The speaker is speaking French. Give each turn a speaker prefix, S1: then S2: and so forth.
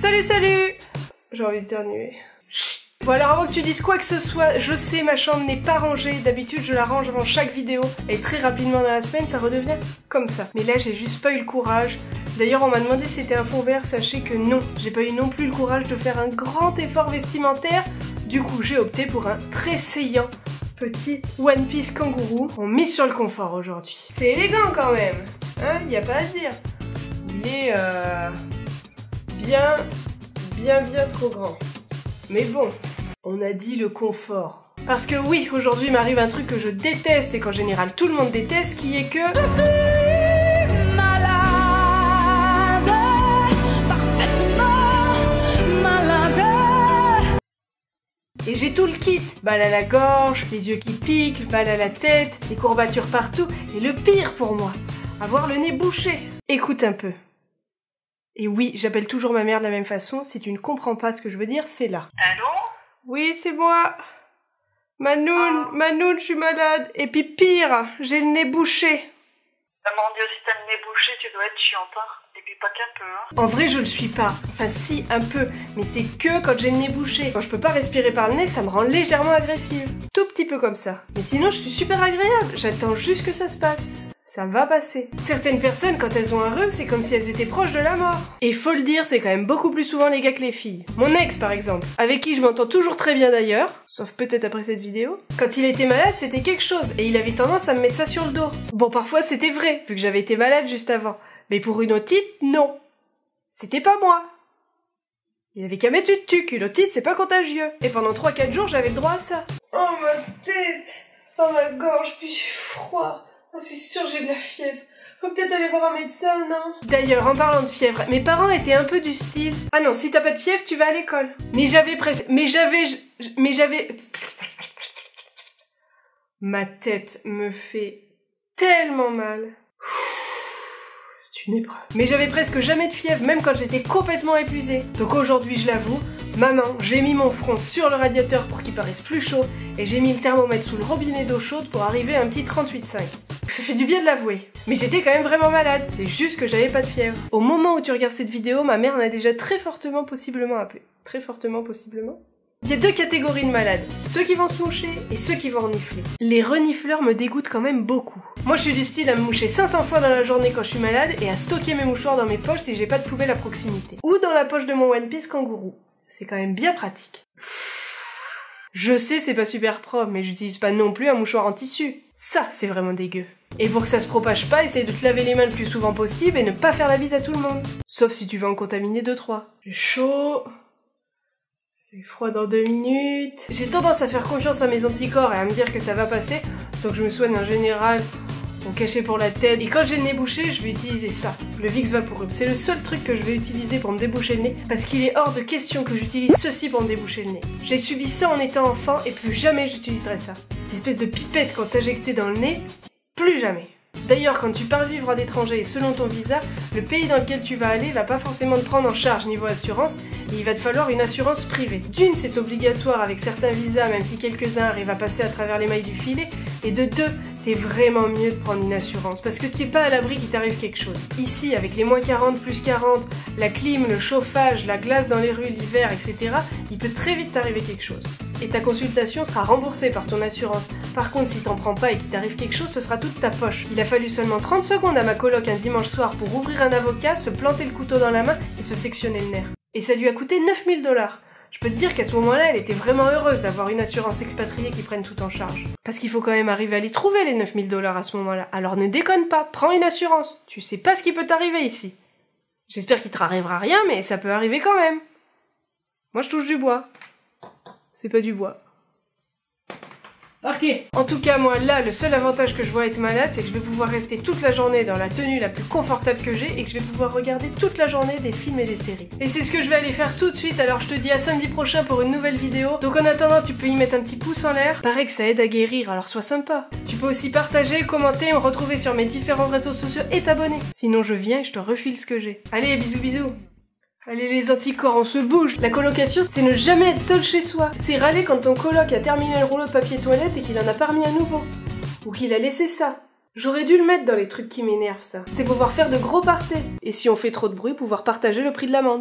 S1: Salut, salut! J'ai envie d'éternuer. Chut! Bon alors avant que tu dises quoi que ce soit, je sais ma chambre n'est pas rangée, d'habitude je la range avant chaque vidéo et très rapidement dans la semaine ça redevient comme ça. Mais là j'ai juste pas eu le courage. D'ailleurs on m'a demandé si c'était un fond vert, sachez que non, j'ai pas eu non plus le courage de faire un grand effort vestimentaire. Du coup j'ai opté pour un très saillant petit One Piece kangourou. On mise sur le confort aujourd'hui. C'est élégant quand même, hein, y a pas à dire. Il est bien trop grand. Mais bon, on a dit le confort. Parce que oui, aujourd'hui m'arrive un truc que je déteste et qu'en général tout le monde déteste, qui est que... Je suis malade, parfaitement malade. Et j'ai tout le kit. Balle à la gorge, les yeux qui piquent, balle à la tête, les courbatures partout. Et le pire pour moi, avoir le nez bouché. Écoute un peu. Et oui, j'appelle toujours ma mère de la même façon, si tu ne comprends pas ce que je veux dire, c'est là.
S2: Allô?
S1: Oui, c'est moi. Manoun, je suis malade. Et puis pire, j'ai le nez bouché.
S2: Ah mon Dieu, si t'as le nez bouché, tu dois être chiante, hein. Et puis pas qu'un peu, hein.
S1: En vrai, je le suis pas. Enfin si, un peu. Mais c'est que quand j'ai le nez bouché. Quand je peux pas respirer par le nez, ça me rend légèrement agressive. Tout petit peu comme ça. Mais sinon, je suis super agréable. J'attends juste que ça se passe. Ça va passer. Certaines personnes, quand elles ont un rhume, c'est comme si elles étaient proches de la mort. Et faut le dire, c'est quand même beaucoup plus souvent les gars que les filles. Mon ex, par exemple, avec qui je m'entends toujours très bien d'ailleurs, sauf peut-être après cette vidéo, quand il était malade, c'était quelque chose, et il avait tendance à me mettre ça sur le dos. Bon, parfois c'était vrai, vu que j'avais été malade juste avant. Mais pour une otite, non. C'était pas moi. Il avait qu'à mettre une tuque, une otite, c'est pas contagieux. Et pendant 3-4 jours, j'avais le droit à ça. Oh, ma tête! Oh, ma gorge, puis j'ai froid. Oh, c'est sûr, j'ai de la fièvre. Faut peut-être aller voir un médecin, non? D'ailleurs, en parlant de fièvre, mes parents étaient un peu du style... Ah non, si t'as pas de fièvre, tu vas à l'école. Mais j'avais... Ma tête me fait tellement mal. C'est une épreuve. Mais j'avais presque jamais de fièvre, même quand j'étais complètement épuisée. Donc aujourd'hui, je l'avoue, maman, j'ai mis mon front sur le radiateur pour qu'il paraisse plus chaud, et j'ai mis le thermomètre sous le robinet d'eau chaude pour arriver à un petit 38,5. Ça fait du bien de l'avouer. Mais j'étais quand même vraiment malade, c'est juste que j'avais pas de fièvre. Au moment où tu regardes cette vidéo, ma mère m'a déjà très fortement possiblement appelé. Très fortement possiblement. Il y a deux catégories de malades, ceux qui vont se moucher et ceux qui vont renifler. Les renifleurs me dégoûtent quand même beaucoup. Moi je suis du style à me moucher 500 fois dans la journée quand je suis malade et à stocker mes mouchoirs dans mes poches si j'ai pas de poubelle à proximité. Ou dans la poche de mon One Piece kangourou. C'est quand même bien pratique. Je sais c'est pas super propre mais j'utilise pas non plus un mouchoir en tissu. Ça c'est vraiment dégueu. Et pour que ça se propage pas, essaye de te laver les mains le plus souvent possible et ne pas faire la bise à tout le monde. Sauf si tu veux en contaminer 2-3. J'ai chaud... J'ai froid dans 2 minutes... J'ai tendance à faire confiance à mes anticorps et à me dire que ça va passer, donc je me soigne en général en cachet pour la tête. Et quand j'ai le nez bouché, je vais utiliser ça, le Vicks Vaporub. C'est le seul truc que je vais utiliser pour me déboucher le nez, parce qu'il est hors de question que j'utilise ceci pour me déboucher le nez. J'ai subi ça en étant enfant et plus jamais j'utiliserai ça. Cette espèce de pipette qu'on t'injectait dans le nez, plus jamais. D'ailleurs, quand tu pars vivre à l'étranger et selon ton visa, le pays dans lequel tu vas aller va pas forcément te prendre en charge niveau assurance et il va te falloir une assurance privée. D'une, c'est obligatoire avec certains visas, même si quelques-uns arrivent à passer à travers les mailles du filet. Et de deux, t'es vraiment mieux de prendre une assurance parce que tu es pas à l'abri qu'il t'arrive quelque chose. Ici, avec les moins 40, plus 40, la clim, le chauffage, la glace dans les rues l'hiver, etc., il peut très vite t'arriver quelque chose. Et ta consultation sera remboursée par ton assurance. Par contre, si t'en prends pas et qu'il t'arrive quelque chose, ce sera toute ta poche. Il a fallu seulement 30 secondes à ma coloc un dimanche soir pour ouvrir un avocat, se planter le couteau dans la main et se sectionner le nerf. Et ça lui a coûté 9000 $. Je peux te dire qu'à ce moment-là, elle était vraiment heureuse d'avoir une assurance expatriée qui prenne tout en charge. Parce qu'il faut quand même arriver à les trouver les 9000 $ à ce moment-là. Alors ne déconne pas, prends une assurance. Tu sais pas ce qui peut t'arriver ici. J'espère qu'il te arrivera rien, mais ça peut arriver quand même. Moi je touche du bois. C'est pas du bois.
S2: Ok.
S1: En tout cas, moi, là, le seul avantage que je vois être malade, c'est que je vais pouvoir rester toute la journée dans la tenue la plus confortable que j'ai et que je vais pouvoir regarder toute la journée des films et des séries. Et c'est ce que je vais aller faire tout de suite, alors je te dis à samedi prochain pour une nouvelle vidéo. Donc en attendant, tu peux y mettre un petit pouce en l'air. Pareil que ça aide à guérir, alors sois sympa. Tu peux aussi partager, commenter, me retrouver sur mes différents réseaux sociaux et t'abonner. Sinon je viens et je te refile ce que j'ai. Allez, bisous bisous. Allez les anticorps, on se bouge. La colocation, c'est ne jamais être seul chez soi. C'est râler quand ton coloc a terminé le rouleau de papier toilette et qu'il en a pas remis un nouveau. Ou qu'il a laissé ça. J'aurais dû le mettre dans les trucs qui m'énervent, ça. C'est pouvoir faire de gros parties. Et si on fait trop de bruit, pouvoir partager le prix de l'amende.